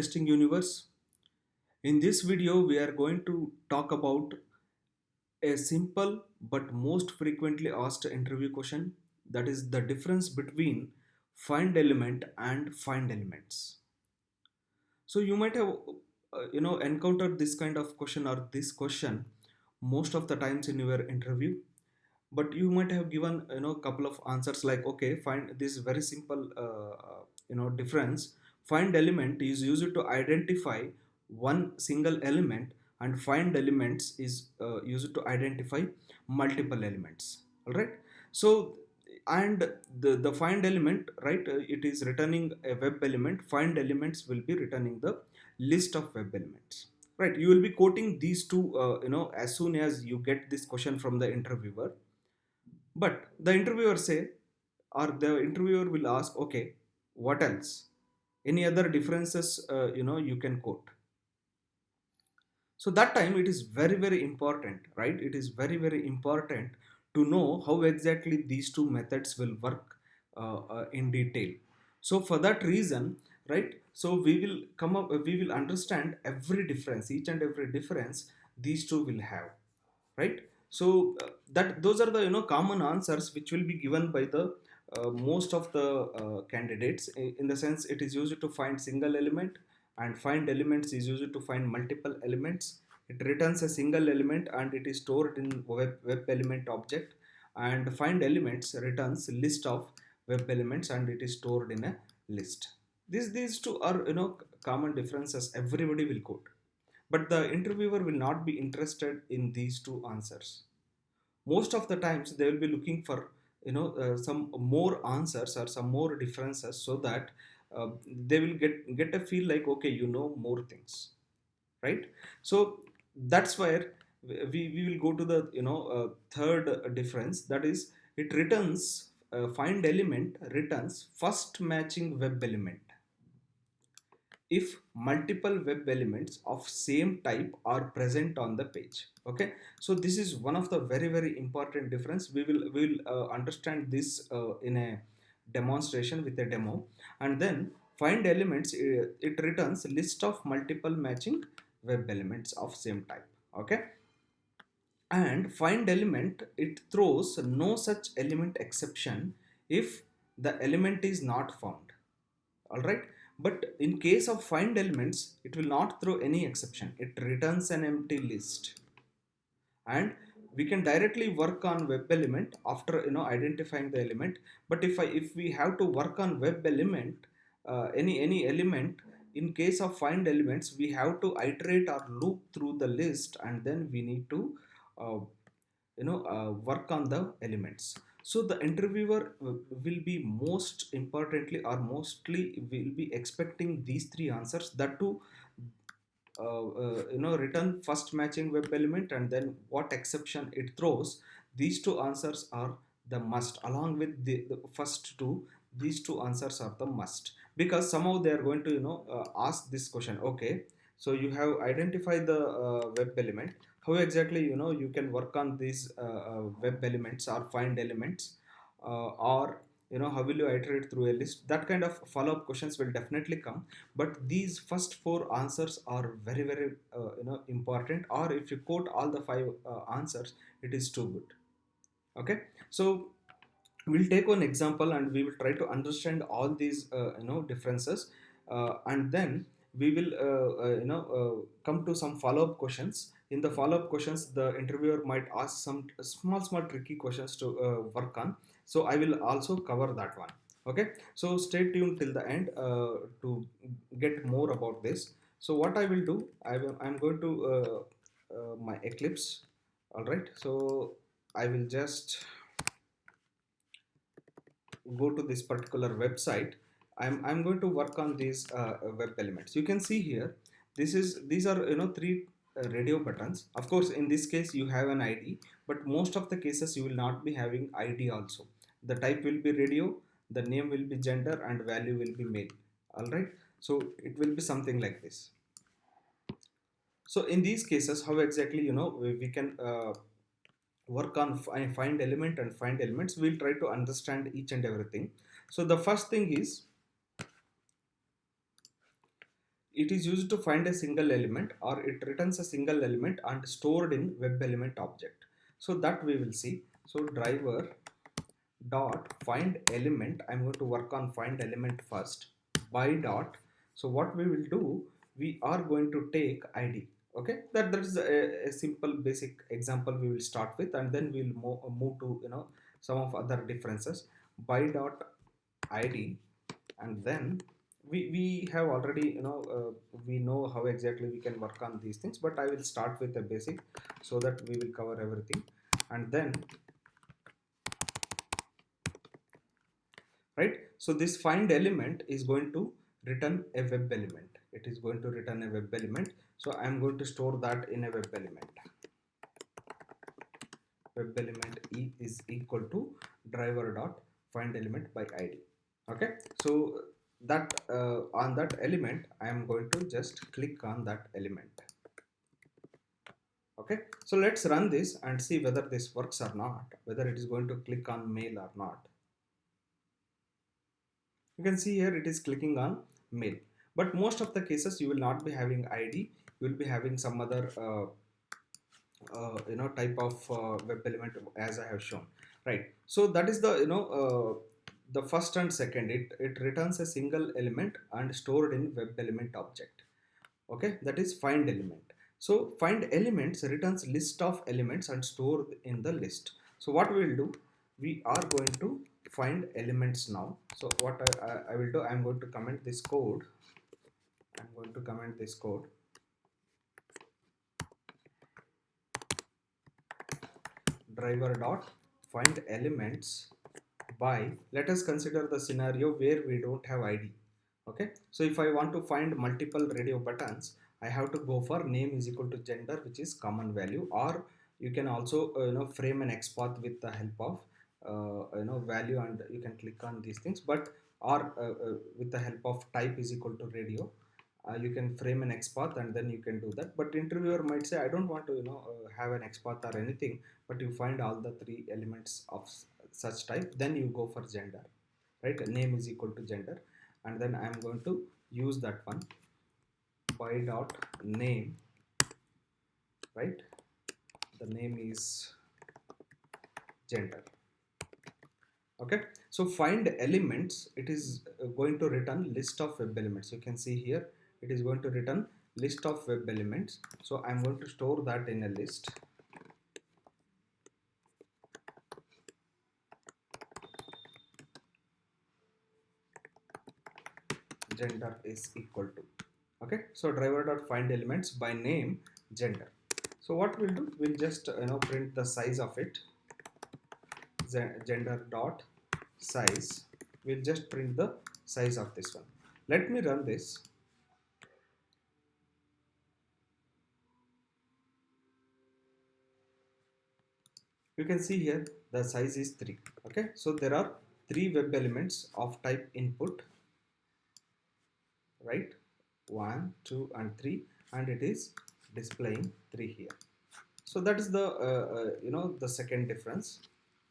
Testing Universe. In this video, we are going to talk about a simple but most frequently asked interview question, that is the difference between find element and find elements. So you might have encountered this kind of question or this question most of the times in your interview, but you might have given couple of answers like, okay, find this very simple difference. Find element is used to identify one single element, and find elements is used to identify multiple elements. All right. So and the find element, right, it is returning a web element. Find elements will be returning the list of web elements, right? You will be quoting these two as soon as you get this question from the interviewer. But the interviewer say, or the interviewer will ask, okay, what else? Any other differences, you can quote. So that time it is very, very important, right? It is very, very important to know how exactly these two methods will work in detail. So for that reason, right? So we will understand every difference, each and every difference these two will have, right? So that those are the common answers which will be given by the most of the candidates, in the sense it is used to find single element, and find elements is used to find multiple elements. It returns a single element and it is stored in web element object, and find elements returns list of web elements and it is stored in a list. These two are common differences everybody will quote, but the interviewer will not be interested in these two answers. Most of the times they will be looking for some more answers or some more differences, so that they will get a feel like, okay, you know more things, right? So that's where we will go to the third difference, that is it returns find element returns first matching web element if multiple web elements of same type are present on the page. Okay, so this is one of the very, very important difference. We will understand this in a demonstration with a demo. And then find elements, it returns list of multiple matching web elements of same type. Okay, and find element, it throws no such element exception if the element is not found. All right, but in case of find elements, it will not throw any exception, it returns an empty list. And we can directly work on web element after identifying the element. But if we have to work on web element, any element, in case of find elements, we have to iterate or loop through the list, and then we need to uh, work on the elements. So the interviewer will be most importantly or mostly will be expecting these three answers, that to return first matching web element and then what exception it throws. These two answers are the must, along with the first two. These two answers are the must, because somehow they are going to ask this question. Okay, so you have identified the web element, how exactly you can work on these web elements or find elements, or how will you iterate through a list? That kind of follow-up questions will definitely come. But these first four answers are very, very important, or if you quote all the five answers, it is too good. Okay, so we'll take one example and we will try to understand all these differences, and then we will come to some follow-up questions. In the follow-up questions, the interviewer might ask some small tricky questions to work on, so I will also cover that one. Okay, so stay tuned till the end to get more about this. So what I will do, I'm going to my Eclipse. All right, so I will just go to this particular website. I'm going to work on these web elements. You can see here, these are three radio buttons. Of course, in this case you have an ID, but most of the cases you will not be having ID also. The type will be radio, the name will be gender, and value will be male. All right, so it will be something like this. So in these cases, how exactly we can work on find element and find elements, we'll try to understand each and everything. So the first thing is, it is used to find a single element, or it returns a single element and stored in web element object. So that we will see. So driver dot find element, I'm going to work on find element first. By dot, so what we will do, we are going to take id. Okay, that is a simple basic example we will start with, and then we'll move to some of other differences. By dot id, and then we have already we know how exactly we can work on these things, but I will start with the basic so that we will cover everything. And then, right, so this find element is going to return a web element. It is going to return a web element, so I am going to store that in a web element. Web element e is equal to driver dot find element by id. Okay, so that on that element I am going to just click on that element. Okay, so let's run this and see whether this works or not, whether it is going to click on mail or not. You can see here it is clicking on mail, but most of the cases you will not be having id, you will be having some other type of web element as I have shown, right? So that is the the first and second, it returns a single element and stored in web element object. Okay, that is find element. So find elements returns list of elements and stored in the list. So what we will do, we are going to find elements now. So what I will do, I am going to comment this code. I'm going to comment this code. Driver dot find elements by, let us consider the scenario where we don't have id. Okay, so if I want to find multiple radio buttons, I have to go for name is equal to gender, which is common value, or you can also frame an XPath with the help of value, and you can click on these things. But or with the help of type is equal to radio, you can frame an XPath and then you can do that. But interviewer might say I don't want to have an XPath or anything, but you find all the three elements of such type, then you go for gender, right? Name is equal to gender, and then I am going to use that one. By dot name, right? The name is gender. Okay, so find elements, it is going to return list of web elements. You can see here it is going to return list of web elements. So I'm going to store that in a list. Gender is equal to, okay, so driver dot find elements by name gender. So what we'll do, we'll just print the size of it. Gender dot size, we'll just print the size of this one. Let me run this. You can see here the size is 3. Okay, so there are 3 web elements of type input, right? 1, 2 and 3, and it is displaying 3 here. So that is the the second difference,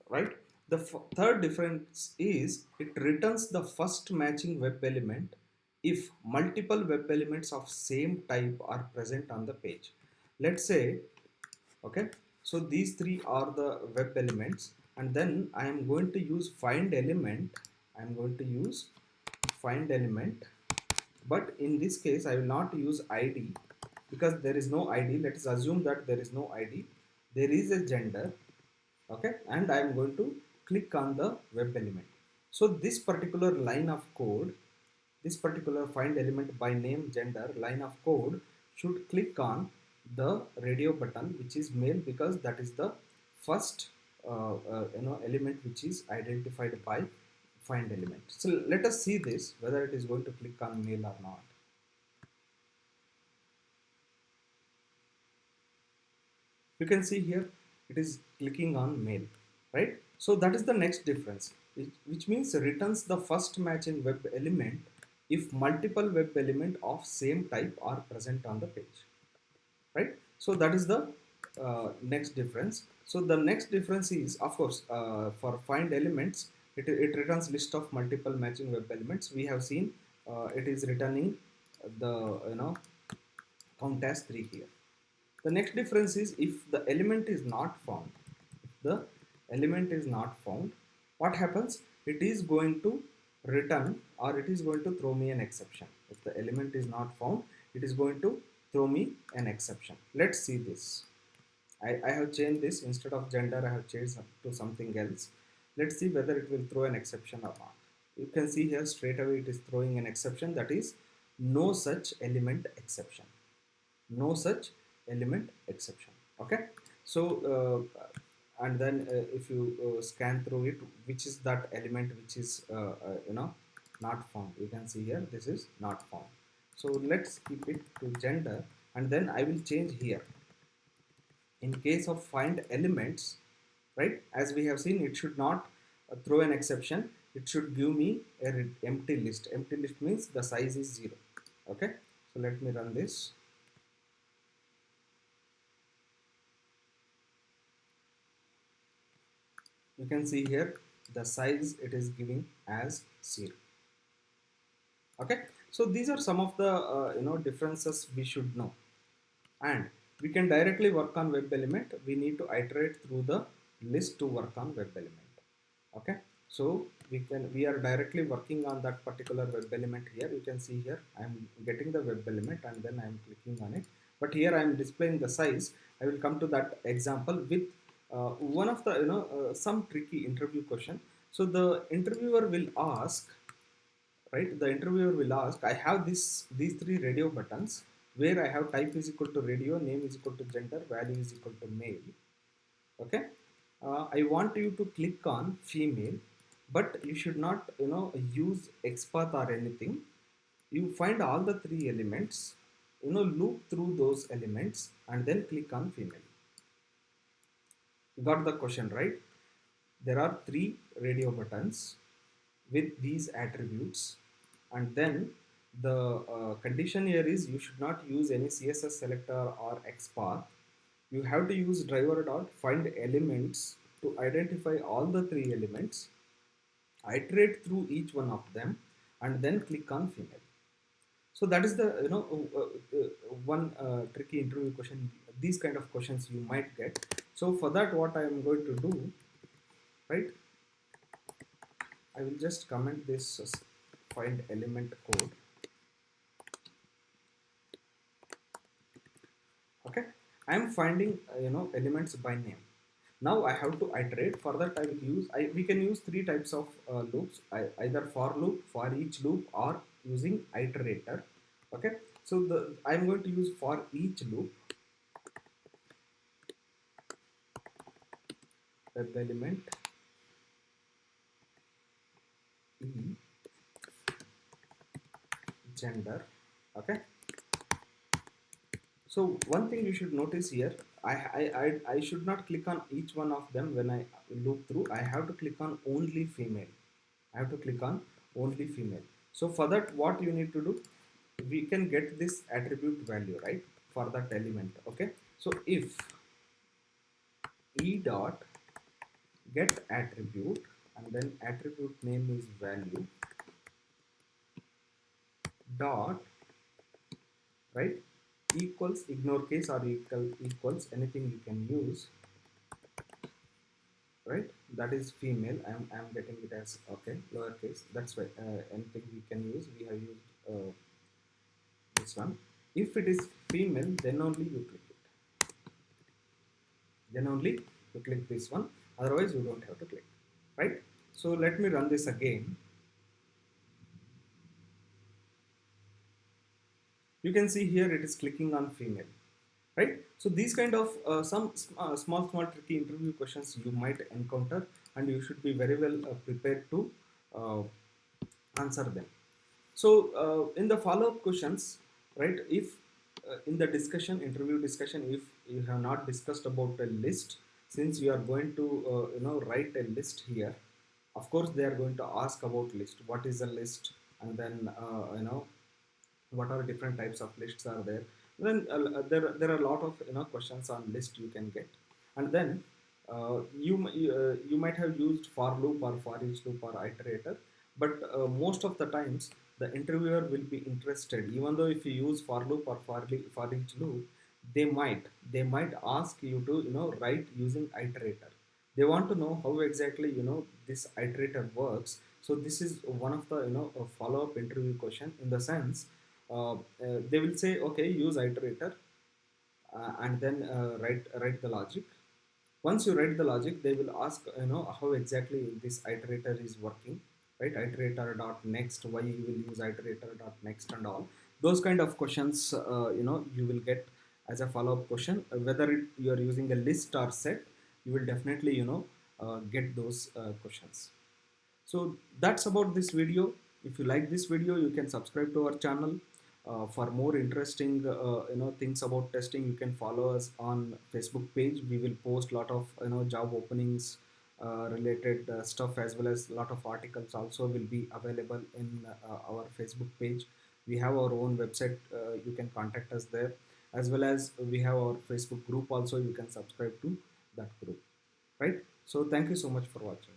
right? The third difference is it returns the first matching web element if multiple web elements of same type are present on the page. Let's say, okay, so these three are the web elements, and then I am going to use find element. I am going to use find element, but in this case I will not use id because there is no id. Let us assume that there is no id, there is a gender. Okay, and I am going to click on the web element. So this particular line of code, this particular find element by name gender line of code should click on the radio button, which is male, because that is the first element which is identified by find element. So let us see this, whether it is going to click on male or not. You can see here it is clicking on male, right? So that is the next difference, which means returns the first matching web element if multiple web element of same type are present on the page, right? So that is the next difference. So the next difference is, of course, for find elements, it returns list of multiple matching web elements. We have seen it is returning the count as 3 here. The next difference is if the element is not found. If the element is not found, what happens? It is going to return, or it is going to throw me an exception. If the element is not found, it is going to throw me an exception. Let's see this. I have changed this. Instead of gender, I have changed to something else. Let's see whether it will throw an exception or not. You can see here straight away it is throwing an exception, that is no such element exception. No such element exception. Okay. So and then if you scan through it, which is that element which is not found, you can see here this is not found. So let's keep it to gender, and then I will change here. In case of find elements, right, as we have seen, it should not throw an exception. It should give me an empty list. Empty list means the size is 0. Okay. So let me run this. You can see here the size it is giving as 0. Okay. So these are some of the differences we should know. And we can directly work on web element. We need to iterate through the list to work on web element. Okay. So we are directly working on that particular web element here. You can see here I am getting the web element and then I am clicking on it, but here I am displaying the size. I will come to that example with one of the some tricky interview question. So the interviewer will ask, right, the interviewer will ask, I have these three radio buttons where I have type is equal to radio, name is equal to gender, value is equal to male. Okay. I want you to click on female, but you should not use XPath or anything. You find all the three elements, loop through those elements and then click on female. You got the question, right? There are three radio buttons with these attributes, and then the condition here is you should not use any CSS selector or XPath. You have to use driver dot find elements to identify all the three elements, iterate through each one of them, and then click on female. So that is the one tricky interview question. These kind of questions you might get. So for that, what I am going to do, right? I will just comment this find element code. Okay, I am finding elements by name. Now I have to iterate. For that I will use we can use three types of loops, either for loop, for each loop, or using iterator. Okay, so I am going to use for each loop. Web element e gender. Okay. So one thing you should notice here, I should not click on each one of them when I loop through. I have to click on only female. I have to click on only female. So for that, what you need to do, we can get this attribute value, right, for that element. Okay. So if e dot get attribute and then attribute name is value dot, right, equals, ignore case or equals anything you can use, right, that is female. I'm getting it as okay lowercase. That's why anything we can use, we have used this one. If it is female, then only you click it, then only you click this one, otherwise you don't have to click, right? So let me run this again. You can see here it is clicking on female, right? So these kind of some small tricky interview questions you might encounter, and you should be very well prepared to uh, answer them. So in the follow-up questions, right, if in the discussion, interview discussion, if you have not discussed about a list, since you are going to write a list here, of course they are going to ask about list, what is a list, and then what are different types of lists are there. Then there are a lot of questions on list you can get. And then you might have used for loop or for each loop or iterator, but most of the times the interviewer will be interested. Even though if you use for loop or for each loop, they might ask you to write using iterator. They want to know how exactly this iterator works. So this is one of the a follow-up interview question, in the sense they will say, okay, use iterator, and then write the logic. Once you write the logic, they will ask how exactly this iterator is working, right? Iterator dot next, why you will use iterator dot next, and all those kind of questions you will get as a follow-up question. Whether you are using a list or set, you will definitely get those questions. So that's about this video. If you like this video, you can subscribe to our channel. For more interesting things about testing, you can follow us on Facebook page. We will post a lot of job openings related stuff, as well as a lot of articles also will be available in our Facebook page. We have our own website. You can contact us there, as well as we have our Facebook group also. You can subscribe to that group, right? So thank you so much for watching.